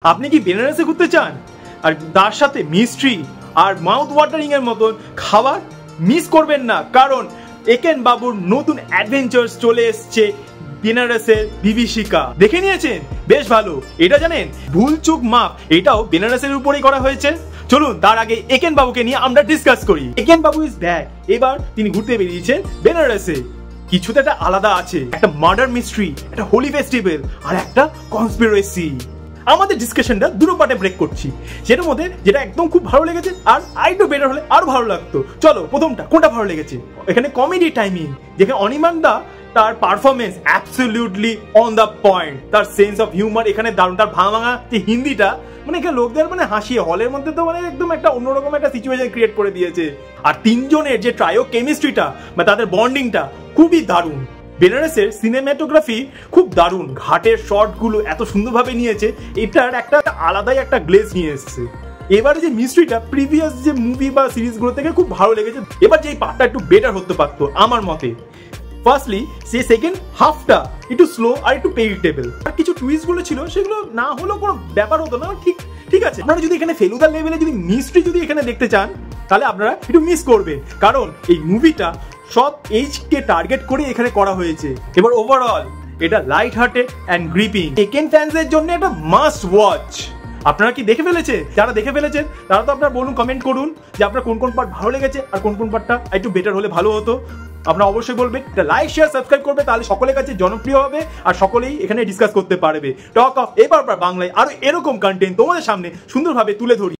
আপনি কি বেনারসে ঘুরতে চান আর তার সাথে মিস্ট্রি আর মাউথ ওয়াটারিং এর মতন খাবার মিস করবেন না, কারণ একেন বাবুর নতুন অ্যাডভেঞ্চার্স চলে এসছে বেনারসের বিভীষিকা। দেখে নিয়েছেন? বেশ ভালো। এটা জানেন ভুল চুক মাপ এটাও বেনারসের উপরেই করা হয়েছে। চলুন তার আগে একেন বাবুকে নিয়ে আমরা ডিসকাস করি। Eken Babu is back. এবার তিনি ঘুরতে বেরিয়েছেন বেনারসে। কিছুতে একটা আলাদা আছে, একটা মার্ডার মিস্ট্রি, একটা হোলি ফেস্টিভ্যাল আর একটা কনস্পিরেসি। আমাদের ডিসকাশনটা দুটো পার্টে ব্রেক করছি, সেটার মধ্যে যেটা একদম খুব ভালো লেগেছে আর আরেকটু বেটার হলে আরো ভালো লাগতো। চলো প্রথমটা কোনটা ভালো লেগেছে? এখানে কমেডি টাইমিং, যেখানে অনিমান দা তার performance absolutely on the point. তার সেন্স অফ হিউমার এখানে দারুণ। তার ভাঙা যে হিন্দিটা, মানে এখানে লোকদের মানে হাসিয়ে হলের মধ্যে তো মানে একদম একটা অন্যরকম একটা সিচুয়েশন ক্রিয়েট করে দিয়েছে। আর তিনজনের যে ট্রায়ো কেমিস্ট্রিটা বা তাদের বন্ডিংটা খুবই দারুণ। বেনারসের সিনেমাটোগ্রাফি খুব দারুণ, ঘাটের শটগুলো এত সুন্দরভাবে নিয়েছে, এটার একটা আলাদাই একটা গ্লেজ নিয়ে এসছে। এবারে যে মিস্ট্রিটা প্রিভিয়াস যে মুভি বা সিরিজগুলো থেকে খুব ভালো লেগেছে। এবার যে এই পার্টটা একটু বেটার হতে পারতো আমার মতে। ফার্স্টলি সে সেকেন্ড হাফটা একটু স্লো আর একটু প্রেডিক্টেবল, আর কিছু টুইস্ট গুলো ছিল সেগুলো না হলেও কোনো ব্যাপার হতো না। ঠিক আছে, আপনারা যদি এখানে ফেলুদা লেভেলে যদি মিস্ট্রি যদি এখানে দেখতে চান তাহলে আপনারা একটু মিস করবেন, কারণ এই মুভিটা সব এজ কে টার্গেট করে এখানে করা হয়েছে। এবার ওভারঅল এটা লাইট হার্টেড এন্ড গ্রিপিং। একেন ফ্যান্সদের জন্য এটা মাস্ট ওয়াচ। আপনারা কি দেখে ফেলেছেন? যারা দেখে ফেলেছেন তারা তো আপনারা বলুন, কমেন্ট করুন যে আপনার কোন কোন পার্ট ভালো লেগেছে আর কোন কোন পার্টটা একটু বেটার হলে ভালো হতো। আপনারা অবশ্যই বলবেন, লাইক শেয়ার সাবস্ক্রাইব করবে, তাহলে সকলের কাছে জনপ্রিয় হবে আর সকলেই এখানে ডিসকাস করতে পারবে। টক অফ এবার বাংলায় আরো এরকম কন্টেন্ট তোমাদের সামনে সুন্দরভাবে তুলে ধরি।